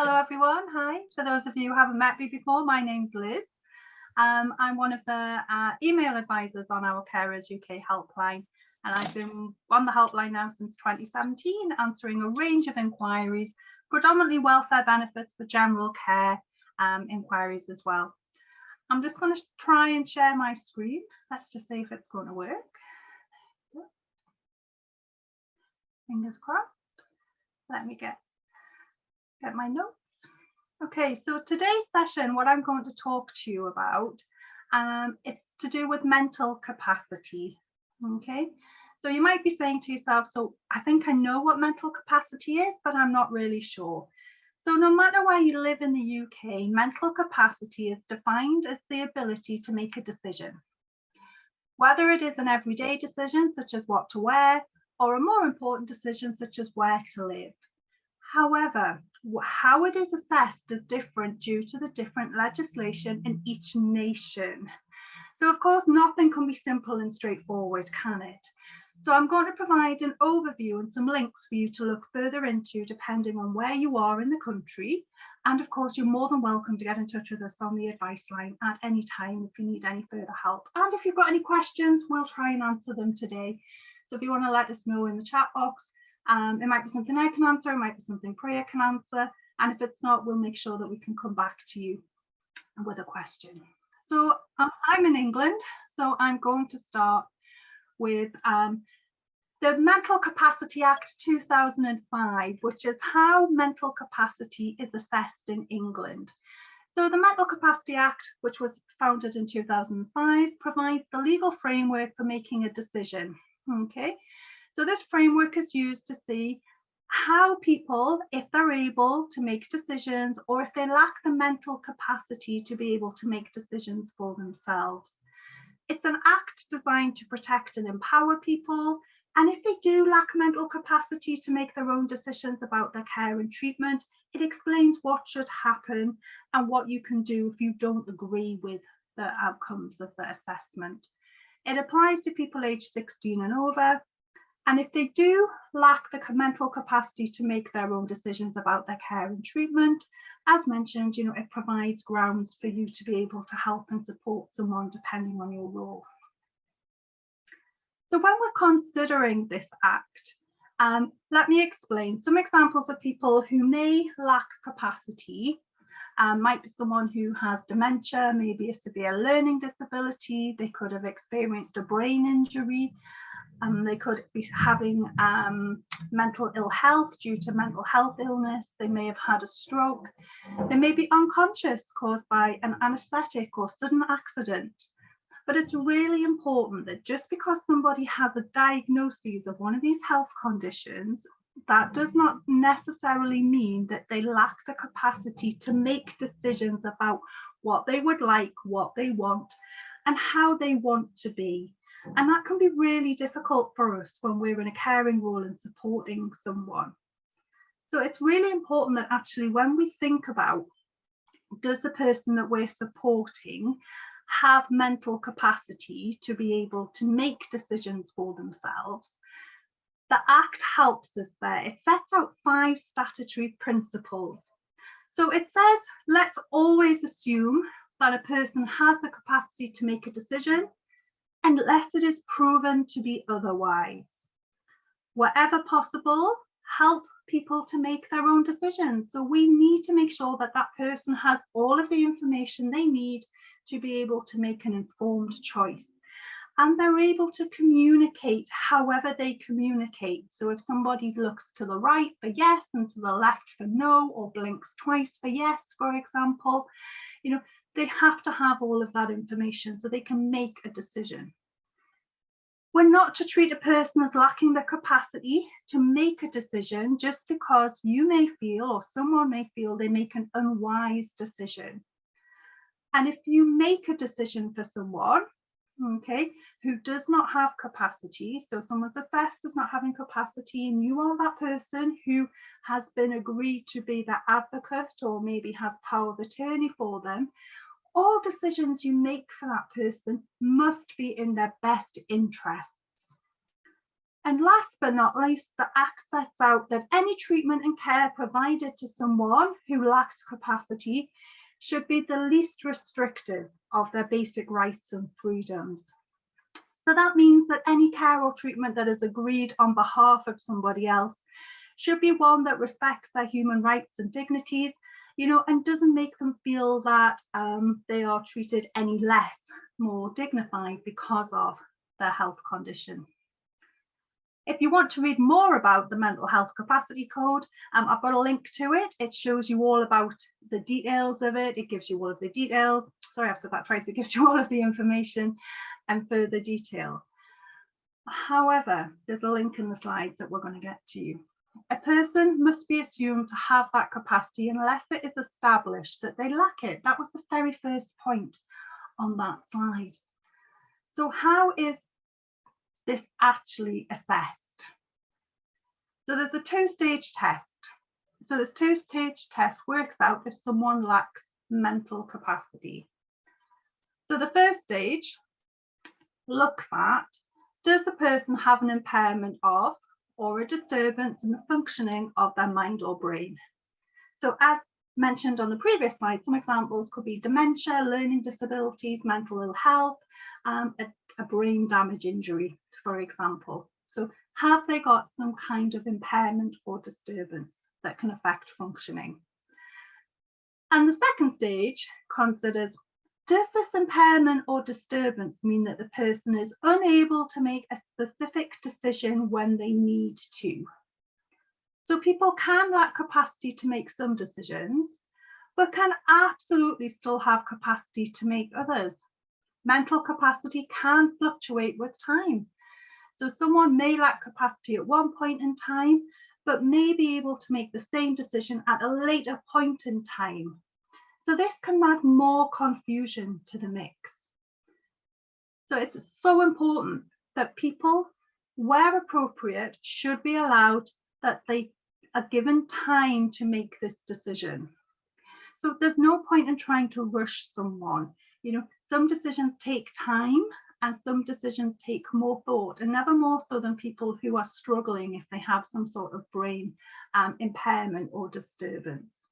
Hello everyone, hi. For those of you who haven't met me before, my name's Liz. I'm one of the email advisors on our Carers UK helpline, and I've been on the helpline now since 2017, answering a range of inquiries, predominantly welfare benefits for general care inquiries as well. I'm just going to try and share my screen. Let's just see if it's going to work. Fingers crossed. Let me get my notes. Okay, so today's session, what I'm going to talk to you about, it's to do with mental capacity. Okay, so you might be saying to yourself, so I think I know what mental capacity is, but I'm not really sure. So no matter where you live in the UK, mental capacity is defined as the ability to make a decision. Whether it is an everyday decision, such as what to wear, or a more important decision, such as where to live. However, how it is assessed is different due to the different legislation in each nation. So of course, nothing can be simple and straightforward, can it? So I'm going to provide an overview and some links for you to look further into depending on where you are in the country. And of course, you're more than welcome to get in touch with us on the advice line at any time if you need any further help. And if you've got any questions, we'll try and answer them today. So if you want to let us know in the chat box, it might be something I can answer, it might be something Priya can answer. And if it's not, we'll make sure that we can come back to you with a question. So I'm in England, so I'm going to start with the Mental Capacity Act 2005, which is how mental capacity is assessed in England. So the Mental Capacity Act, which was founded in 2005, provides the legal framework for making a decision. Okay, so this framework is used to see how people, if they're able to make decisions or if they lack the mental capacity to be able to make decisions for themselves. It's an act designed to protect and empower people. And if they do lack mental capacity to make their own decisions about their care and treatment, it explains what should happen and what you can do if you don't agree with the outcomes of the assessment. It applies to people aged 16 and over. And if they do lack the mental capacity to make their own decisions about their care and treatment, as mentioned, it provides grounds for you to be able to help and support someone depending on your role. So when we're considering this act, let me explain some examples of people who may lack capacity. Might be someone who has dementia, maybe a severe learning disability. They could have experienced a brain injury. They could be having mental ill health due to mental health illness. They may have had a stroke. They may be unconscious caused by an anaesthetic or sudden accident. But it's really important that just because somebody has a diagnosis of one of these health conditions, that does not necessarily mean that they lack the capacity to make decisions about what they would like, what they want, and how they want to be. And that can be really difficult for us when we're in a caring role and supporting someone. So it's really important that actually when we think about, does the person that we're supporting have mental capacity to be able to make decisions for themselves? The Act helps us there. It sets out 5 statutory principles. So it says, let's always assume that a person has the capacity to make a decision unless it is proven to be otherwise. Wherever possible, help people to make their own decisions. So we need to make sure that that person has all of the information they need to be able to make an informed choice. And they're able to communicate however they communicate. So if somebody looks to the right for yes and to the left for no, or blinks twice for yes, for example, they have to have all of that information so they can make a decision. We're not to treat a person as lacking the capacity to make a decision just because you may feel or someone may feel they make an unwise decision. And if you make a decision for someone, okay, who does not have capacity, so someone's assessed as not having capacity and you are that person who has been agreed to be their advocate or maybe has power of attorney for them, all decisions you make for that person must be in their best interests. And last but not least, the Act sets out that any treatment and care provided to someone who lacks capacity should be the least restrictive of their basic rights and freedoms. So that means that any care or treatment that is agreed on behalf of somebody else should be one that respects their human rights and dignities, and doesn't make them feel that they are treated any less, more dignified because of their health condition. If you want to read more about the Mental Health Capacity Code, I've got a link to it. It shows you all about the details of it. It gives you all of the details. Sorry, I've said that twice. It gives you all of the information and further detail. However, there's a link in the slides that we're going to get to you. A person must be assumed to have that capacity unless it is established that they lack it. That was the very first point on that slide. So how is this actually assessed? So there's a two-stage test. So this two-stage test works out if someone lacks mental capacity. So the first stage looks at, does the person have an impairment of or a disturbance in the functioning of their mind or brain? So as mentioned on the previous slide, some examples could be dementia, learning disabilities, mental ill health, a brain damage injury, for example. So have they got some kind of impairment or disturbance that can affect functioning? And the second stage considers, does this impairment or disturbance mean that the person is unable to make a specific decision when they need to? So people can lack capacity to make some decisions, but can absolutely still have capacity to make others. Mental capacity can fluctuate with time. So someone may lack capacity at one point in time, but may be able to make the same decision at a later point in time. So this can add more confusion to the mix. So it's so important that people, where appropriate, should be allowed that they are given time to make this decision. So there's no point in trying to rush someone. Some decisions take time and some decisions take more thought, and never more so than people who are struggling if they have some sort of brain impairment or disturbance.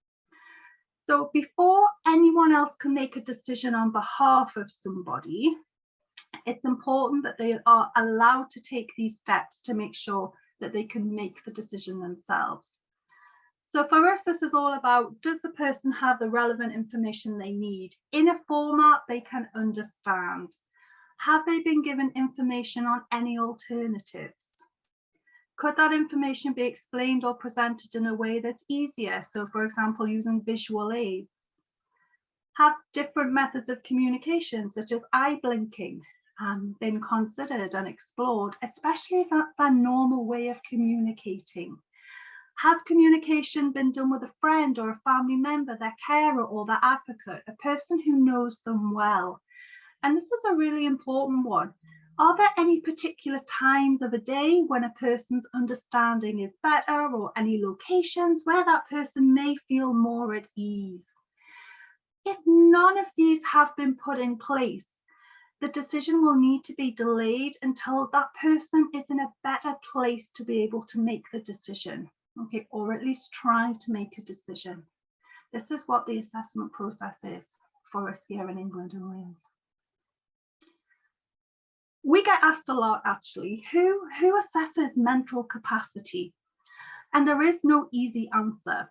So before anyone else can make a decision on behalf of somebody, it's important that they are allowed to take these steps to make sure that they can make the decision themselves. So for us, this is all about, does the person have the relevant information they need in a format they can understand? Have they been given information on any alternatives? Could that information be explained or presented in a way that's easier? So for example, using visual aids. Have different methods of communication, such as eye blinking, been considered and explored, especially if that's their normal way of communicating? Has communication been done with a friend or a family member, their carer or their advocate, a person who knows them well? And this is a really important one. Are there any particular times of a day when a person's understanding is better, or any locations where that person may feel more at ease? If none of these have been put in place, the decision will need to be delayed until that person is in a better place to be able to make the decision, okay, or at least try to make a decision. This is what the assessment process is for us here in England and Wales. We get asked a lot, actually, who assesses mental capacity? And there is no easy answer.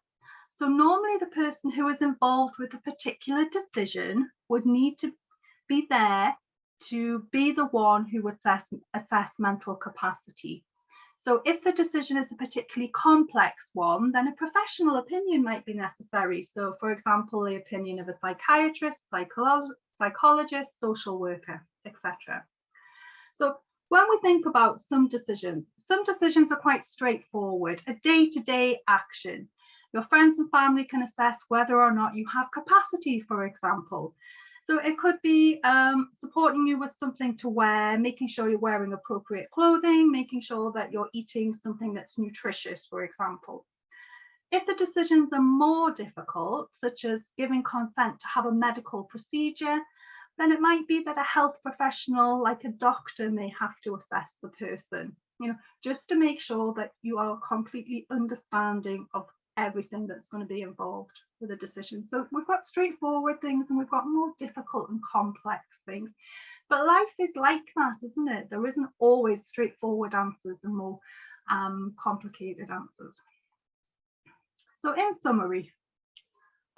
So normally the person who is involved with a particular decision would need to be there to be the one who would assess mental capacity. So if the decision is a particularly complex one, then a professional opinion might be necessary. So for example, the opinion of a psychiatrist, psychologist, social worker, etc. So when we think about some decisions are quite straightforward, a day-to-day action. Your friends and family can assess whether or not you have capacity, for example. So it could be supporting you with something to wear, making sure you're wearing appropriate clothing, making sure that you're eating something that's nutritious, for example. If the decisions are more difficult, such as giving consent to have a medical procedure, then it might be that a health professional like a doctor may have to assess the person. just to make sure that you are completely understanding of everything that's going to be involved with a decision. So we've got straightforward things and we've got more difficult and complex things. But life is like that, isn't it? There isn't always straightforward answers and more complicated answers. So in summary,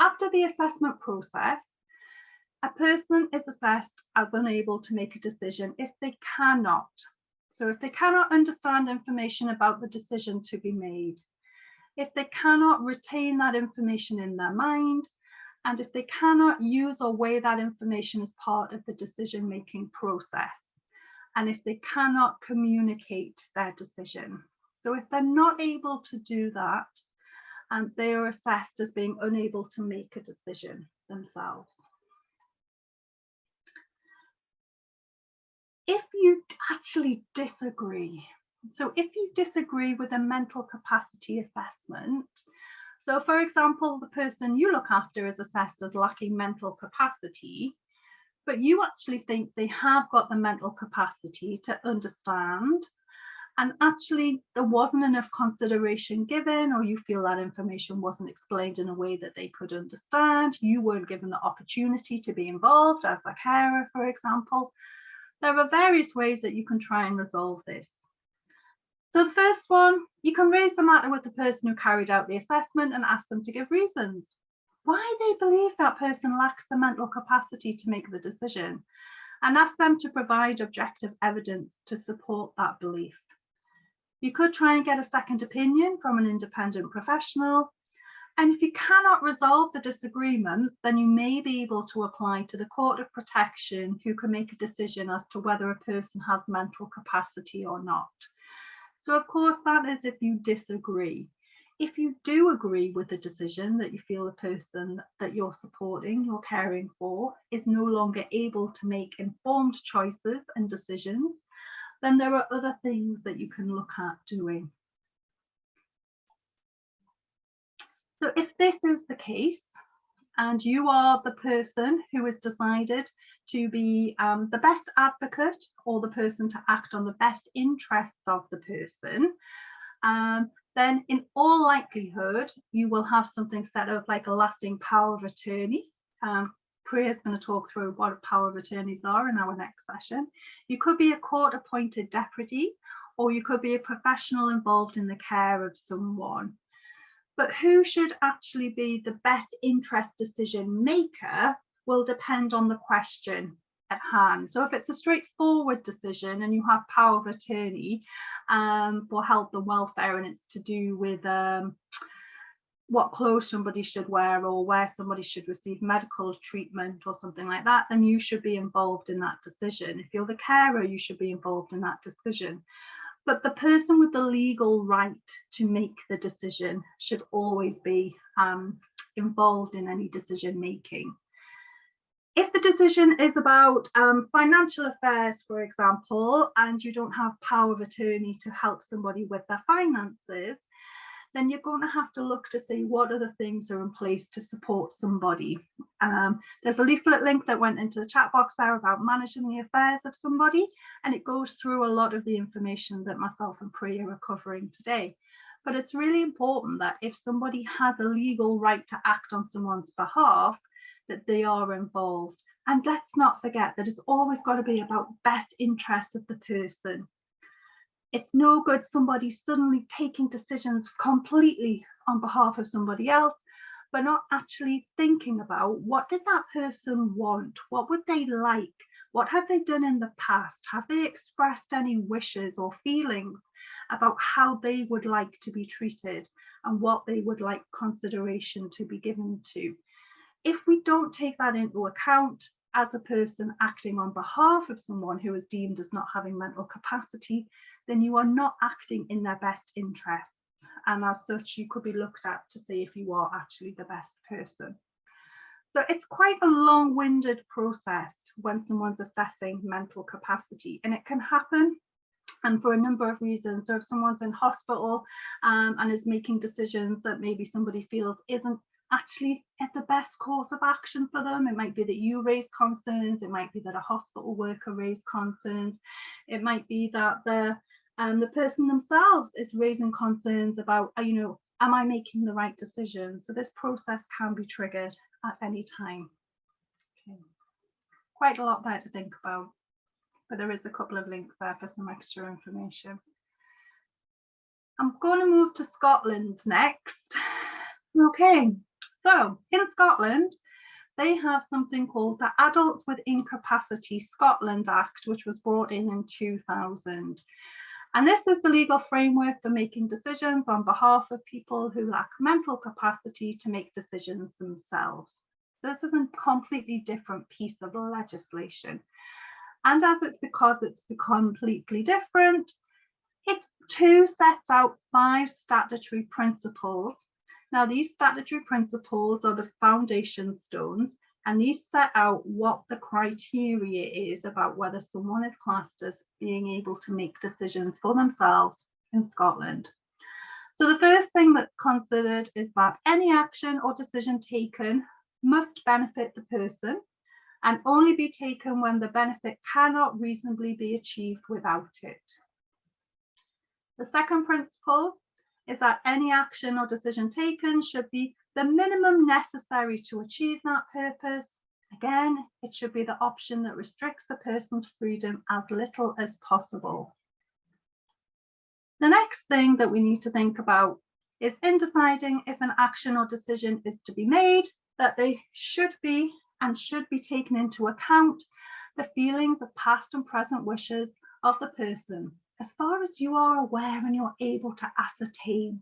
after the assessment process, a person is assessed as unable to make a decision if they cannot. So if they cannot understand information about the decision to be made, if they cannot retain that information in their mind, and if they cannot use or weigh that information as part of the decision-making process, and if they cannot communicate their decision. So if they're not able to do that, and they are assessed as being unable to make a decision themselves. If you actually disagree, so if you disagree with a mental capacity assessment, so for example, the person you look after is assessed as lacking mental capacity, but you actually think they have got the mental capacity to understand, and actually there wasn't enough consideration given, or you feel that information wasn't explained in a way that they could understand, you weren't given the opportunity to be involved as a carer, for example, there are various ways that you can try and resolve this. So the first one, you can raise the matter with the person who carried out the assessment and ask them to give reasons why they believe that person lacks the mental capacity to make the decision, and ask them to provide objective evidence to support that belief. You could try and get a second opinion from an independent professional. And if you cannot resolve the disagreement, then you may be able to apply to the Court of Protection, who can make a decision as to whether a person has mental capacity or not. So of course, that is if you disagree. If you do agree with the decision that you feel the person that you're supporting, you're caring for, is no longer able to make informed choices and decisions, then there are other things that you can look at doing. So if this is the case, and you are the person who has decided to be the best advocate, or the person to act on the best interests of the person, then in all likelihood, you will have something set up like a lasting power of attorney. Priya is going to talk through what power of attorneys are in our next session. You could be a court-appointed deputy, or you could be a professional involved in the care of someone. But who should actually be the best interest decision maker will depend on the question at hand. So if it's a straightforward decision and you have power of attorney for health and welfare, and it's to do with what clothes somebody should wear, or where somebody should receive medical treatment or something like that, then you should be involved in that decision. If you're the carer, you should be involved in that decision. But the person with the legal right to make the decision should always be involved in any decision making. If the decision is about financial affairs, for example, and you don't have power of attorney to help somebody with their finances, then you're going to have to look to see what other things are in place to support somebody. There's a leaflet link that went into the chat box there about managing the affairs of somebody, and it goes through a lot of the information that myself and Priya are covering today. But it's really important that if somebody has a legal right to act on someone's behalf, that they are involved. And let's not forget that it's always got to be about best interests of the person. It's no good somebody suddenly taking decisions completely on behalf of somebody else, but not actually thinking about what did that person want? What would they like? What have they done in the past? Have they expressed any wishes or feelings about how they would like to be treated and what they would like consideration to be given to? If we don't take that into account as a person acting on behalf of someone who is deemed as not having mental capacity, then you are not acting in their best interests. And as such, you could be looked at to see if you are actually the best person. So it's quite a long-winded process when someone's assessing mental capacity, and it can happen and for a number of reasons. So if someone's in hospital and is making decisions that maybe somebody feels isn't actually at the best course of action for them, it might be that you raise concerns, it might be that a hospital worker raised concerns, it might be that the The person themselves is raising concerns about, am I making the right decision? So this process can be triggered at any time. Okay. Quite a lot there to think about, but there is a couple of links there for some extra information. I'm going to move to Scotland next. Okay, so in Scotland, they have something called the Adults with Incapacity Scotland Act, which was brought in 2000. And this is the legal framework for making decisions on behalf of people who lack mental capacity to make decisions themselves. So this is a completely different piece of legislation. And as it's completely different, it too sets out 5 statutory principles. Now, these statutory principles are the foundation stones, and these set out what the criteria is about whether someone is classed as being able to make decisions for themselves in Scotland. So the first thing that's considered is that any action or decision taken must benefit the person and only be taken when the benefit cannot reasonably be achieved without it. The second principle is that any action or decision taken should be the minimum necessary to achieve that purpose. Again, it should be the option that restricts the person's freedom as little as possible. The next thing that we need to think about is in deciding if an action or decision is to be made, that they should be taken into account the feelings of past and present wishes of the person, as far as you are aware and you're able to ascertain.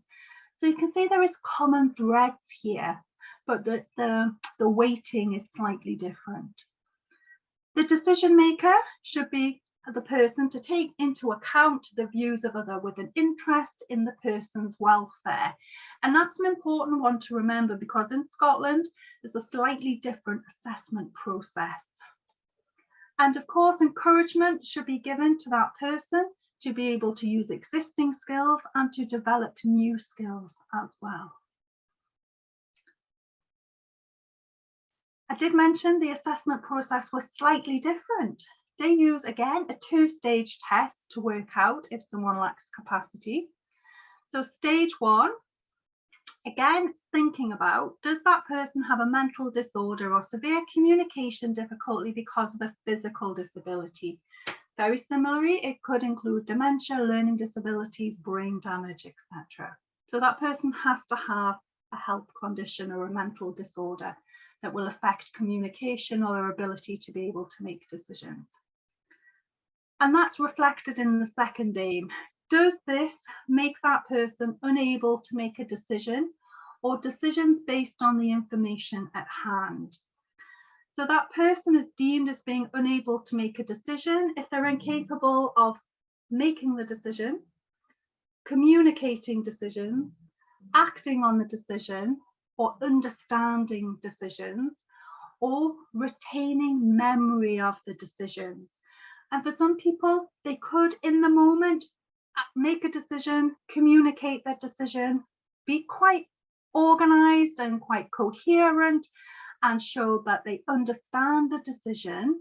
So you can see there is common threads here, but the weighting is slightly different. The decision maker should be the person to take into account the views of others with an interest in the person's welfare. And that's an important one to remember, because in Scotland, there's a slightly different assessment process. And of course, encouragement should be given to that person to be able to use existing skills and to develop new skills as well. I did mention the assessment process was slightly different. They use, again, a 2-stage test to work out if someone lacks capacity. So stage 1, again, it's thinking about, does that person have a mental disorder or severe communication difficulty because of a physical disability? Very similarly, it could include dementia, learning disabilities, brain damage, etc. So that person has to have a health condition or a mental disorder that will affect communication or their ability to be able to make decisions. And that's reflected in the second aim. Does this make that person unable to make a decision or decisions based on the information at hand? So that person is deemed as being unable to make a decision if they're incapable of making the decision, communicating decisions, acting on the decision, or understanding decisions, or retaining memory of the decisions. And for some people, they could, in the moment, make a decision, communicate that decision, be quite organized and quite coherent, and show that they understand the decision,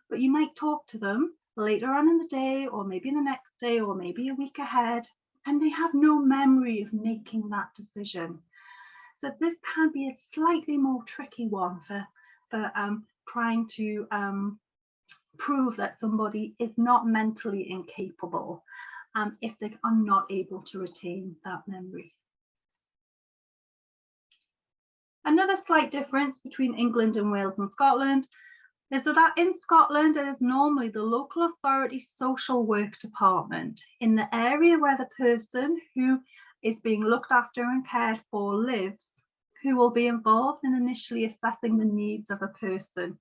but you might talk to them later on in the day, or maybe the next day, or maybe a week ahead, and they have no memory of making that decision. So this can be a slightly more tricky one for trying to prove that somebody is not mentally incapable if they are not able to retain that memory. Another slight difference between England and Wales and Scotland is that in Scotland, it is normally the local authority social work department in the area where the person who is being looked after and cared for lives, who will be involved in initially assessing the needs of a person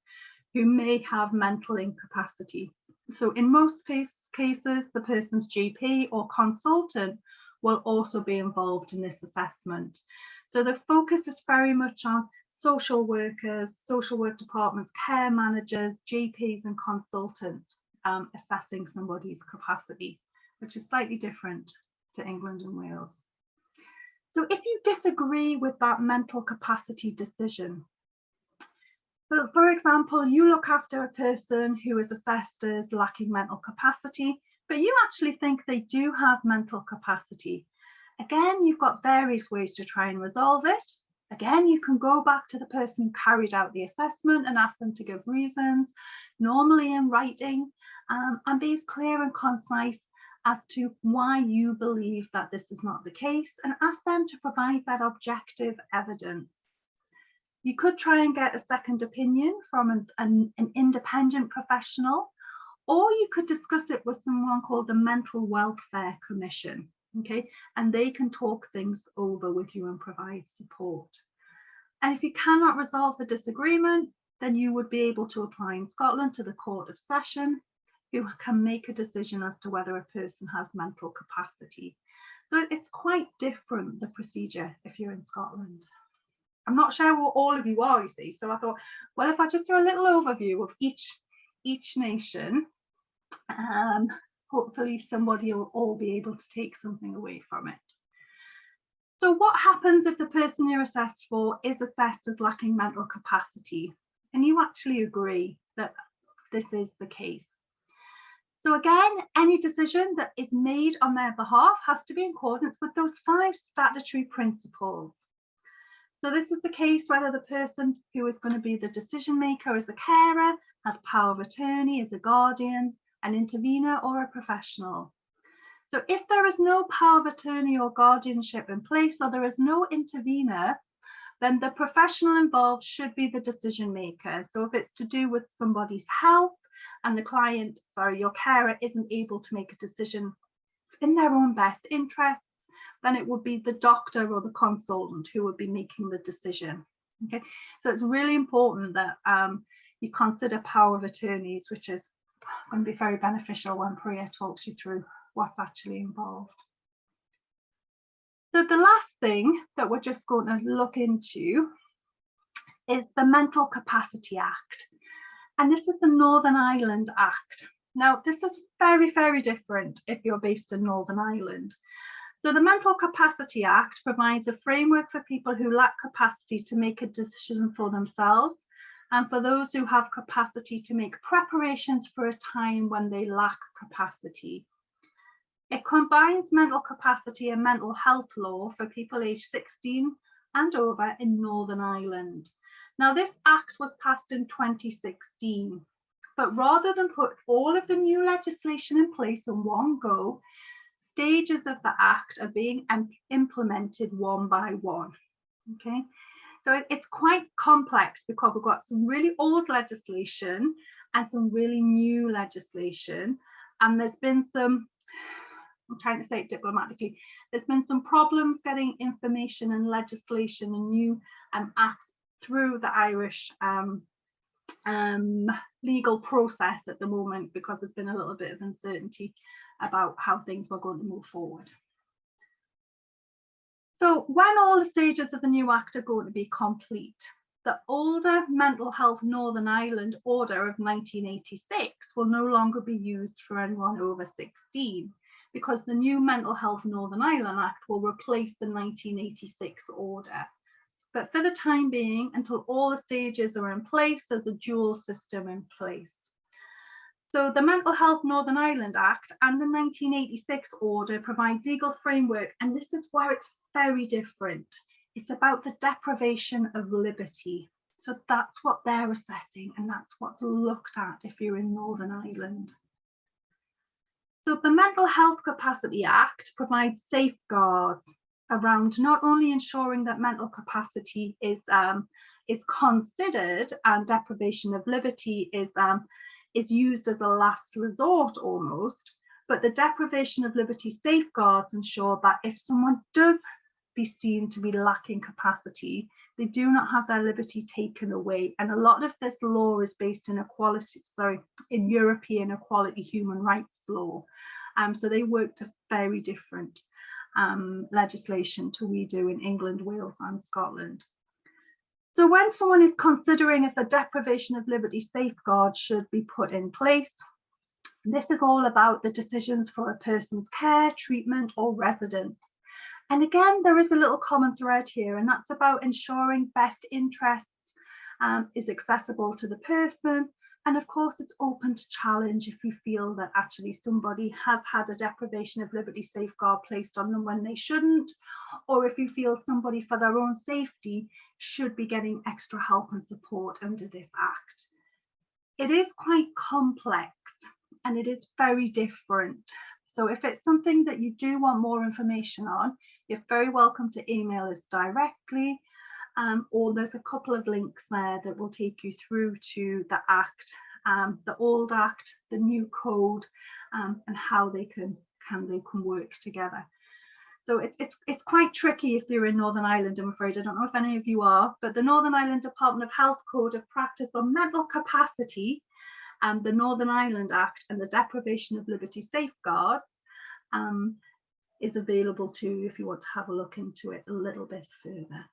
who may have mental incapacity. So in most cases, the person's GP or consultant will also be involved in this assessment. So the focus is very much on social workers, social work departments, care managers, GPs and consultants assessing somebody's capacity, which is slightly different to England and Wales. So if you disagree with that mental capacity decision, for example, you look after a person who is assessed as lacking mental capacity, but you actually think they do have mental capacity. Again, you've got various ways to try and resolve it. Again, you can go back to the person who carried out the assessment and ask them to give reasons, normally in writing, and be as clear and concise as to why you believe that this is not the case, and ask them to provide that objective evidence. You could try and get a second opinion from an independent professional, or you could discuss it with someone called the Mental Welfare Commission, okay? And they can talk things over with you and provide support. And if you cannot resolve the disagreement, then you would be able to apply in Scotland to the Court of Session, who can make a decision as to whether a person has mental capacity. So it's quite different, the procedure, if you're in Scotland. I'm not sure what all of you are, you see, so I thought, well, if I just do a little overview of each nation, hopefully somebody will all be able to take something away from it. So what happens if the person you're assessed for is assessed as lacking mental capacity, and you actually agree that this is the case? So again, any decision that is made on their behalf has to be in accordance with those 5 statutory principles. So this is the case whether the person who is going to be the decision maker is a carer, has power of attorney, is a guardian, an intervener, or a professional. So if there is no power of attorney or guardianship in place, or there is no intervener, then the professional involved should be the decision maker. So if it's to do with somebody's health and the client, your carer isn't able to make a decision in their own best interests, then it would be the doctor or the consultant who would be making the decision. Okay, so it's really important that you consider power of attorneys, which is going to be very beneficial when Priya talks you through what's actually involved. So the last thing that we're just going to look into is the Mental Capacity Act. And this is the Northern Ireland Act. Now, this is very, very different if you're based in Northern Ireland. So the Mental Capacity Act provides a framework for people who lack capacity to make a decision for themselves, and for those who have capacity to make preparations for a time when they lack capacity. It combines mental capacity and mental health law for people aged 16 and over in Northern Ireland. Now, this act was passed in 2016, but rather than put all of the new legislation in place in one go, stages of the act are being implemented one by one. Okay, so it's quite complex because we've got some really old legislation and some really new legislation, and there's been some, I'm trying to say it diplomatically, there's been some problems getting information and legislation and new acts through the Irish legal process at the moment, because there's been a little bit of uncertainty about how things were going to move forward. So when all the stages of the new act are going to be complete, the older Mental Health Northern Ireland Order of 1986 will no longer be used for anyone over 16, because the new Mental Health Northern Ireland Act will replace the 1986 order. But for the time being, until all the stages are in place, there's a dual system in place. So the Mental Health Northern Ireland Act and the 1986 order provide legal framework, and this is where it's very different. It's about the deprivation of liberty. So that's what they're assessing, and that's what's looked at if you're in Northern Ireland. So the Mental Health Capacity Act provides safeguards around not only ensuring that mental capacity is considered and deprivation of liberty is used as a last resort almost, but the deprivation of liberty safeguards ensure that if someone does be seen to be lacking capacity, they do not have their liberty taken away. And a lot of this law is based in in European equality human rights law. So they work to very different legislation to we do in England, Wales and Scotland. So when someone is considering if the deprivation of liberty safeguard should be put in place, this is all about the decisions for a person's care, treatment or residence. And again, there is a little common thread here, and that's about ensuring best interests is accessible to the person, And of course, it's open to challenge if you feel that actually somebody has had a deprivation of liberty safeguard placed on them when they shouldn't, or if you feel somebody for their own safety should be getting extra help and support under this Act. It is quite complex and it is very different. So if it's something that you do want more information on, you're very welcome to email us directly, or there's a couple of links there that will take you through to the Act, the old Act, the new code, and how they can work together. So it's quite tricky if you're in Northern Ireland, I'm afraid. I don't know if any of you are, but the Northern Ireland Department of Health Code of Practice on Mental Capacity and the Northern Ireland Act and the Deprivation of Liberty Safeguards is available to you if you want to have a look into it a little bit further.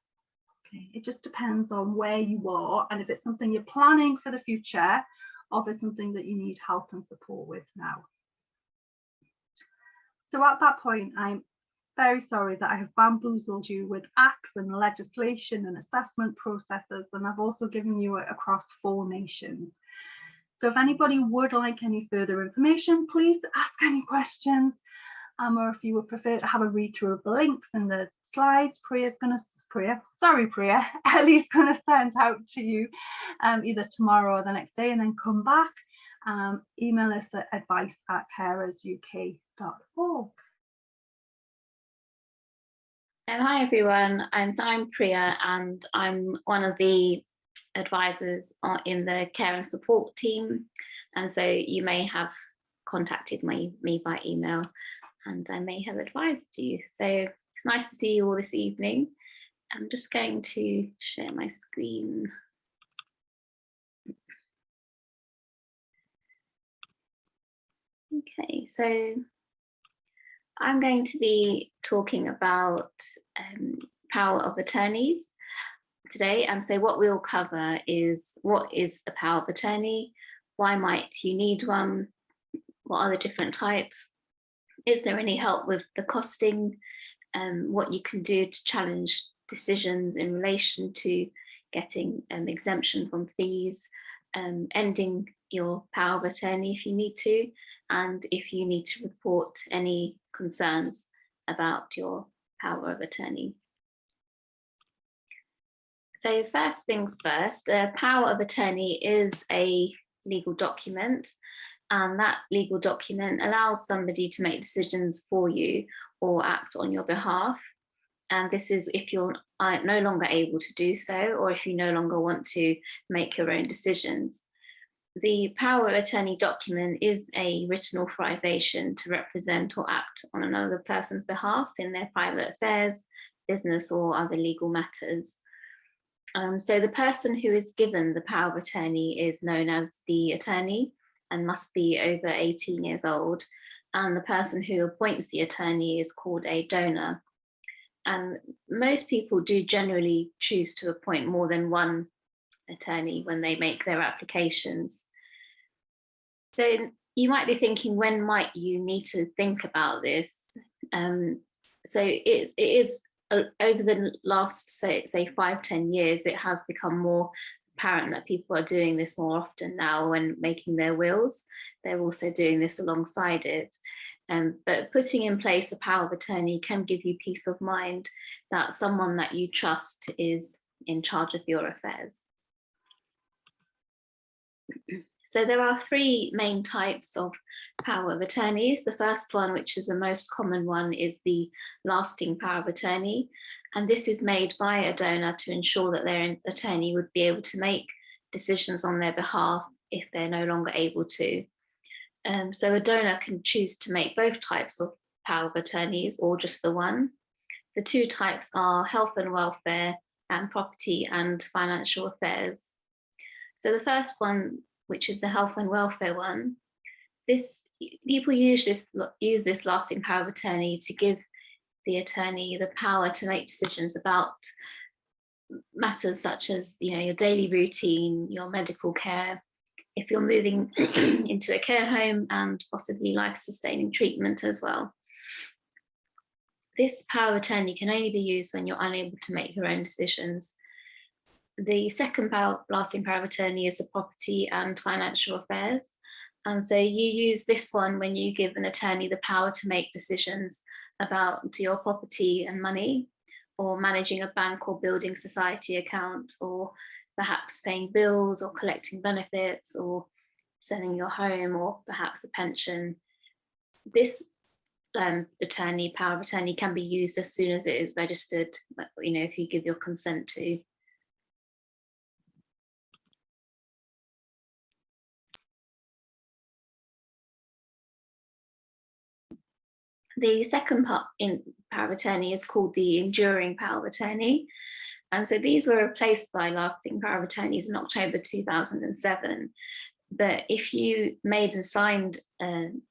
Okay. It just depends on where you are and if it's something you're planning for the future or if it's something that you need help and support with now. So at that point, I'm very sorry that I have bamboozled you with acts and legislation and assessment processes, and I've also given you it across 4 nations. So if anybody would like any further information, please ask any questions, or if you would prefer to have a read through of the links and the slides, Ellie's going to send out to you either tomorrow or the next day and then come back. Email us at advice@carersuk.org. Hi everyone, so I'm Priya and I'm one of the advisors in the care and support team, and so you may have contacted me by email and I may have advised you. So it's nice to see you all this evening. I'm just going to share my screen. Okay, so I'm going to be talking about power of attorneys today, and so what we'll cover is what is a power of attorney, why might you need one, what are the different types, is there any help with the costing, what you can do to challenge decisions in relation to getting exemption from fees, ending your power of attorney if you need to, and if you need to report any concerns about your power of attorney. So first things first, a power of attorney is a legal document, and that legal document allows somebody to make decisions for you or act on your behalf. And this is if you're no longer able to do so, or if you no longer want to make your own decisions. The power of attorney document is a written authorization to represent or act on another person's behalf in their private affairs, business, or other legal matters. So the person who is given the power of attorney is known as the attorney and must be over 18 years old. And the person who appoints the attorney is called a donor. And most people do generally choose to appoint more than one attorney when they make their applications. So you might be thinking, when might you need to think about this? So it is over the last, say 5-10 years, it has become more apparent that people are doing this more often now when making their wills. They're also doing this alongside it. But putting in place a power of attorney can give you peace of mind that someone that you trust is in charge of your affairs. So there are 3 main types of power of attorneys. The first one, which is the most common one, is the lasting power of attorney. And this is made by a donor to ensure that their attorney would be able to make decisions on their behalf if they're no longer able to. So a donor can choose to make both types of power of attorneys or just the one. The 2 types are health and welfare and property and financial affairs. So the first one, which is the health and welfare one, people use this lasting power of attorney to give the attorney the power to make decisions about matters such as, your daily routine, your medical care, if you're moving into a care home, and possibly life-sustaining treatment as well. This power of attorney can only be used when you're unable to make your own decisions. The second lasting power of attorney is the property and financial affairs. And so you use this one when you give an attorney the power to make decisions about your property and money, or managing a bank or building society account, or perhaps paying bills or collecting benefits, or selling your home, or perhaps a pension. This power of attorney can be used as soon as it is registered, if you give your consent to. The second part in power of attorney is called the enduring power of attorney. And so these were replaced by lasting power of attorneys in October 2007. But if you made and signed an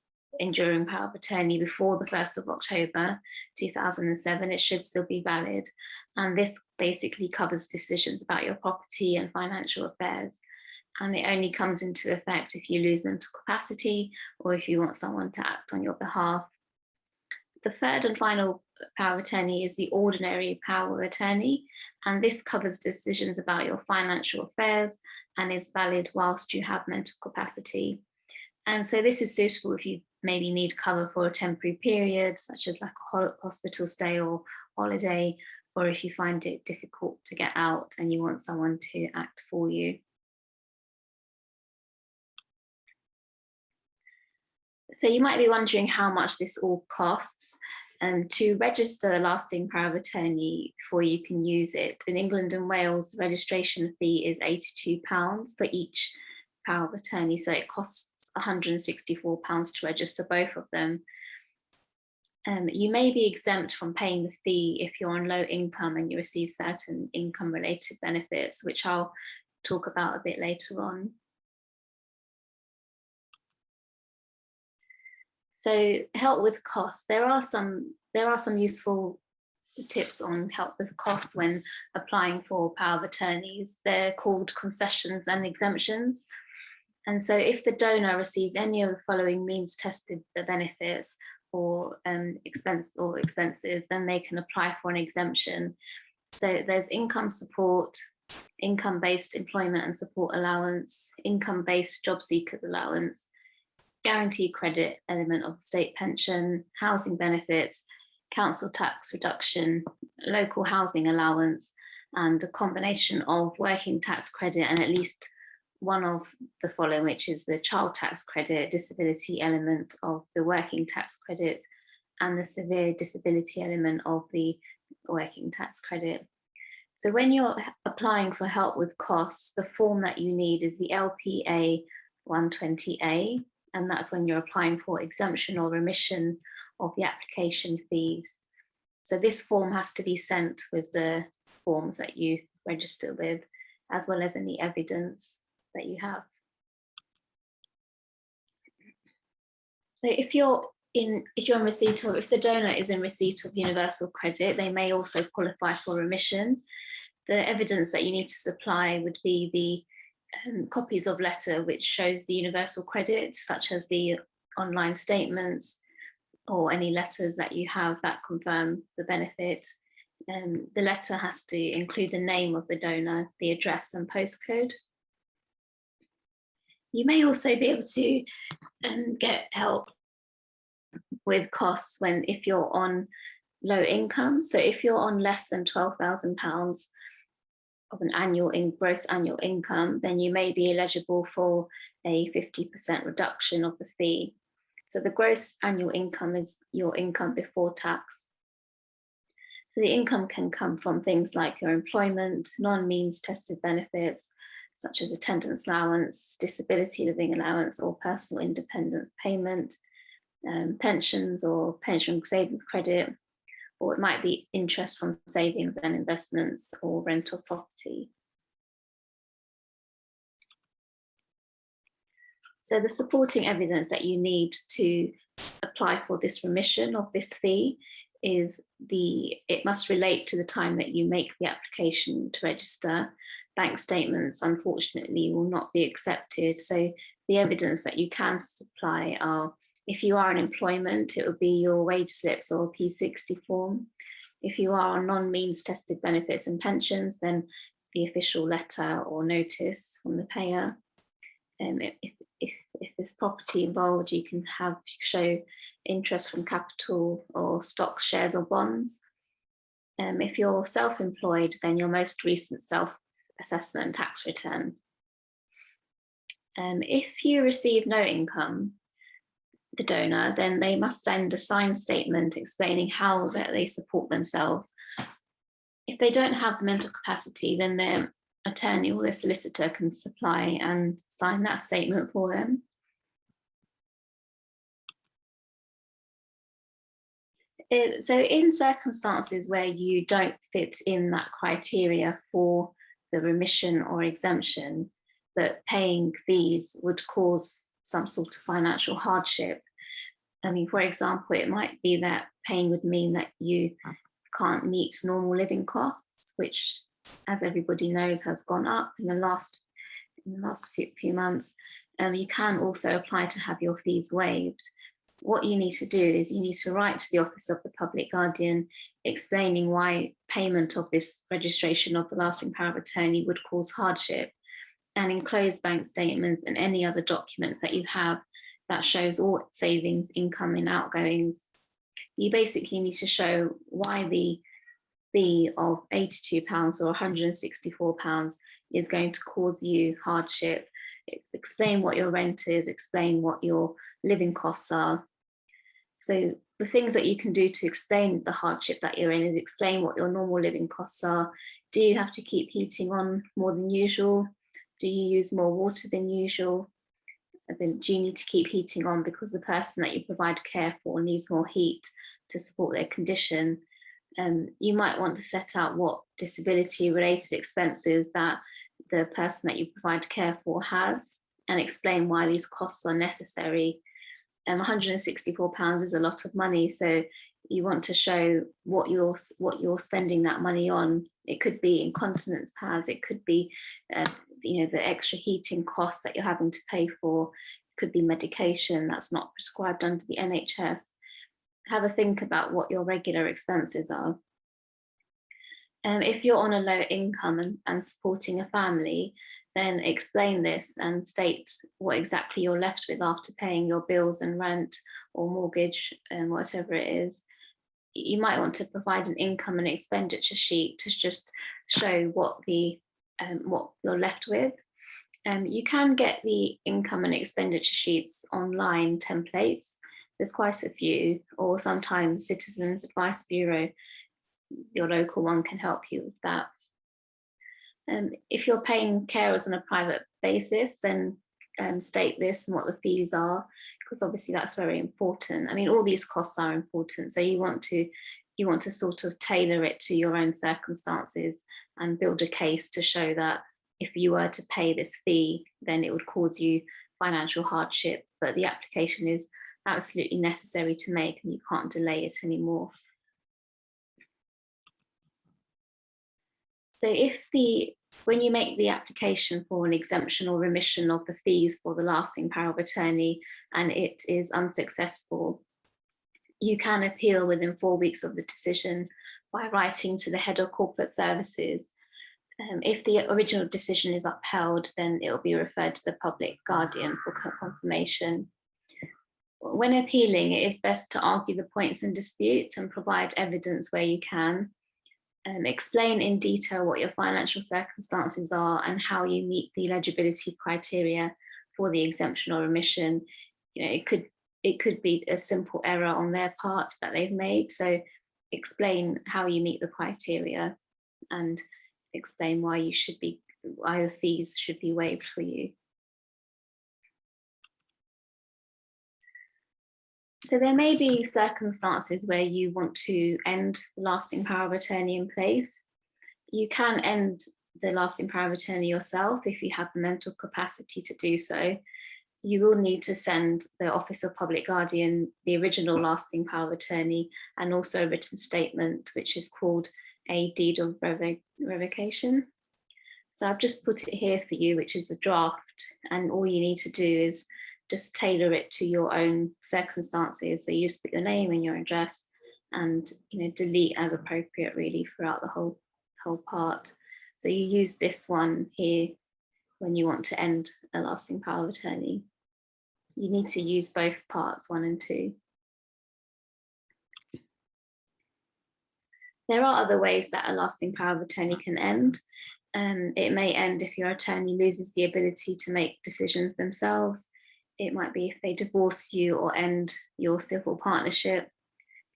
enduring power of attorney before the 1st of October 2007, it should still be valid. And this basically covers decisions about your property and financial affairs. And it only comes into effect if you lose mental capacity or if you want someone to act on your behalf. The third and final power of attorney is the ordinary power of attorney, and this covers decisions about your financial affairs and is valid whilst you have mental capacity. And so this is suitable if you maybe need cover for a temporary period, such as like a hospital stay or holiday, or if you find it difficult to get out and you want someone to act for you. So you might be wondering how much this all costs. To register a lasting power of attorney before you can use it, in England and Wales, the registration fee is £82 for each power of attorney. So it costs £164 to register both of them. You may be exempt from paying the fee if you're on low income and you receive certain income related benefits, which I'll talk about a bit later on. So help with costs. There are some useful tips on help with costs when applying for power of attorneys. They're called concessions and exemptions. And so if the donor receives any of the following means tested benefits or expenses, then they can apply for an exemption. So there's income support, income-based employment and support allowance, income-based job seekers allowance, guaranteed credit element of state pension, housing benefits, council tax reduction, local housing allowance, and a combination of working tax credit and at least one of the following, which is the child tax credit, disability element of the working tax credit, and the severe disability element of the working tax credit. So when you're applying for help with costs, the form that you need is the LPA 120A, and that's when you're applying for exemption or remission of the application fees. So this form has to be sent with the forms that you register with, as well as any evidence that you have. So if you're in receipt of, if the donor is in receipt of universal credit, they may also qualify for remission. The evidence that you need to supply would be the copies of letter which shows the universal credit, such as the online statements or any letters that you have that confirm the benefit. The letter has to include the name of the donor, the address and postcode. You may also be able to get help with costs if you're on low income. So if you're on less than £12,000 of an gross annual income, then you may be eligible for a 50% reduction of the fee. So the gross annual income is your income before tax. So the income can come from things like your employment, non-means tested benefits, such as attendance allowance, disability living allowance, or personal independence payment, pensions or pension savings credit, or it might be interest from savings and investments or rental property. So the supporting evidence that you need to apply for this remission of this fee is it must relate to the time that you make the application to register. Bank statements, unfortunately, will not be accepted. So the evidence that you can supply are, if you are in employment, it would be your wage slips or P60 form. If you are on non-means tested benefits and pensions, then the official letter or notice from the payer. If there's property involved, you can show interest from capital or stocks, shares or bonds. If you're self-employed, then your most recent self-assessment tax return. If you receive no income, the donor, then they must send a signed statement explaining how they support themselves. If they don't have the mental capacity, then their attorney or their solicitor can supply and sign that statement for them. So in circumstances where you don't fit in that criteria for the remission or exemption, but paying fees would cause some sort of financial hardship. I mean, for example, it might be that paying would mean that you can't meet normal living costs, which, as everybody knows, has gone up in the last few months. You can also apply to have your fees waived. What you need to do is you need to write to the Office of the Public Guardian explaining why payment of this registration of the lasting power of attorney would cause hardship, and enclose bank statements and any other documents that you have that shows all savings, income and outgoings. You basically need to show why the fee of £82 or £164 is going to cause you hardship. Explain what your rent is, explain what your living costs are. So the things that you can do to explain the hardship that you're in is explain what your normal living costs are. Do you have to keep heating on more than usual? Do you use more water than usual? As in, do you need to keep heating on because the person that you provide care for needs more heat to support their condition? You might want to set out what disability related expenses that the person that you provide care for has, and explain why these costs are necessary. £164 is a lot of money, so you want to show what you're spending that money on. It could be incontinence pads, it could be the extra heating costs that you're having to pay for, it could be medication that's not prescribed under the NHS. Have a think about what your regular expenses are. If you're on a low income and supporting a family, then explain this and state what exactly you're left with after paying your bills and rent or mortgage and whatever it is. You might want to provide an income and expenditure sheet to just show what you're left with. You can get the income and expenditure sheets online templates. There's quite a few, or sometimes Citizens Advice Bureau, your local one, can help you with that. If you're paying carers on a private basis, then state this and what the fees are, because obviously that's very important. I mean, all these costs are important, so you want to sort of tailor it to your own circumstances and build a case to show that if you were to pay this fee, then it would cause you financial hardship, but the application is absolutely necessary to make and you can't delay it anymore. So when you make the application for an exemption or remission of the fees for the lasting power of attorney and it is unsuccessful, you can appeal within 4 weeks of the decision by writing to the head of corporate services. If the original decision is upheld, then it will be referred to the public guardian for confirmation. When appealing, it is best to argue the points in dispute and provide evidence where you can. Explain in detail what your financial circumstances are and how you meet the eligibility criteria for the exemption or remission. It could be a simple error on their part that they've made. So explain how you meet the criteria and explain why the fees should be waived for you. So there may be circumstances where you want to end the lasting power of attorney in place. You can end the lasting power of attorney yourself if you have the mental capacity to do so. You will need to send the Office of Public Guardian the original lasting power of attorney and also a written statement, which is called a deed of revocation. So I've just put it here for you, which is a draft, and all you need to do is just tailor it to your own circumstances. So you just put your name and your address and delete as appropriate really throughout the whole part. So you use this one here when you want to end a lasting power of attorney. You need to use both parts 1 and 2. There are other ways that a lasting power of attorney can end. It may end if your attorney loses the ability to make decisions themselves. It might be if they divorce you or end your civil partnership,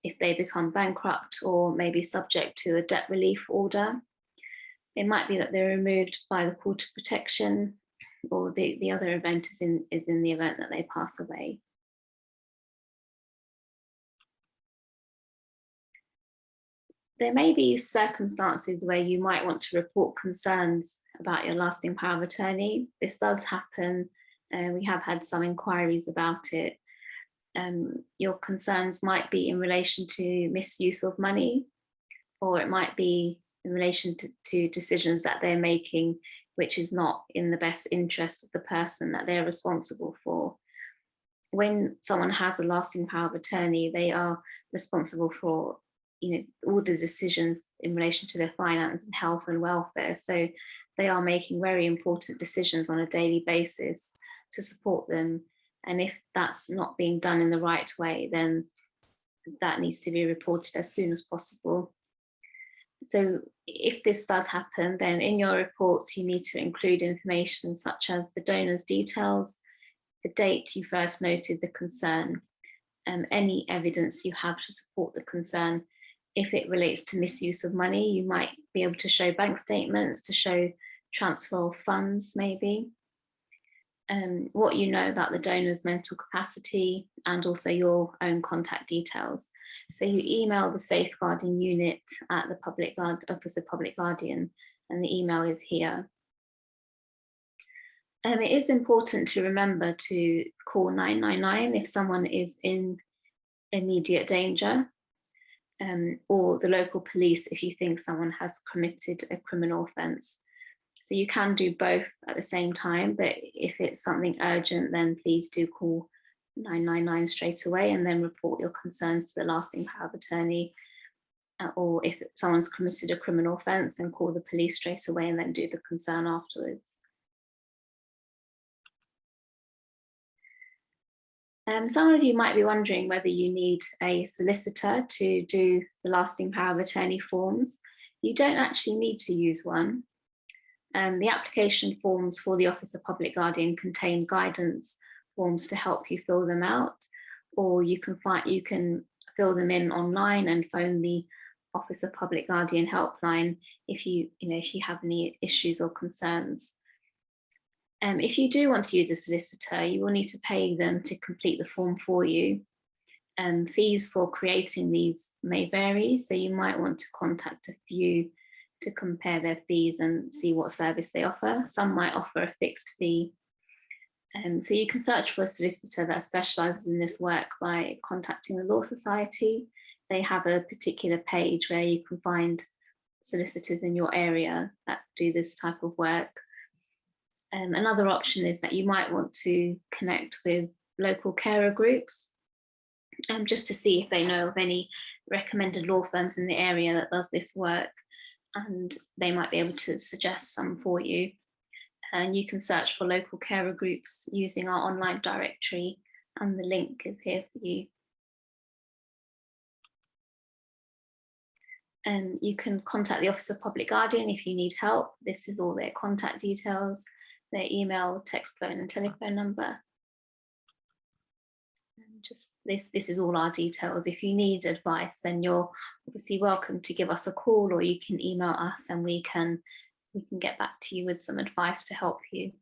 if they become bankrupt or maybe subject to a debt relief order. It might be that they're removed by the Court of Protection, or the other event is in the event that they pass away. There may be circumstances where you might want to report concerns about your lasting power of attorney. This does happen, and we have had some inquiries about it. Your concerns might be in relation to misuse of money, or it might be in relation to decisions that they're making, which is not in the best interest of the person that they're responsible for. When someone has a lasting power of attorney, they are responsible for all the decisions in relation to their finance and health and welfare. So they are making very important decisions on a daily basis to support them. And if that's not being done in the right way, then that needs to be reported as soon as possible. So if this does happen, then in your report, you need to include information such as the donor's details, the date you first noted the concern, any evidence you have to support the concern. If it relates to misuse of money, you might be able to show bank statements to show transfer of funds, maybe. What you know about the donor's mental capacity, and also your own contact details. So you email the safeguarding unit at the Office of Public Guardian, and the email is here. It is important to remember to call 999 if someone is in immediate danger, or the local police if you think someone has committed a criminal offence. So you can do both at the same time, but if it's something urgent, then please do call 999 straight away and then report your concerns to the lasting power of attorney. Or if someone's committed a criminal offence, then call the police straight away and then do the concern afterwards. Some of you might be wondering whether you need a solicitor to do the lasting power of attorney forms. You don't actually need to use one. The application forms for the Office of Public Guardian contain guidance forms to help you fill them out, or you can fill them in online and phone the Office of Public Guardian helpline if you have any issues or concerns. If you do want to use a solicitor, you will need to pay them to complete the form for you. Fees for creating these may vary, so you might want to contact a few to compare their fees and see what service they offer. Some might offer a fixed fee. So you can search for a solicitor that specialises in this work by contacting the Law Society. They have a particular page where you can find solicitors in your area that do this type of work. Another option is that you might want to connect with local carer groups, just to see if they know of any recommended law firms in the area that does this work, and they might be able to suggest some for you. And you can search for local carer groups using our online directory, and the link is here for you. And you can contact the Office of Public Guardian if you need help. This is all their contact details, their email, text, phone and telephone number. And just this is all our details. If you need advice, then you're obviously welcome to give us a call, or you can email us and we can get back to you with some advice to help you.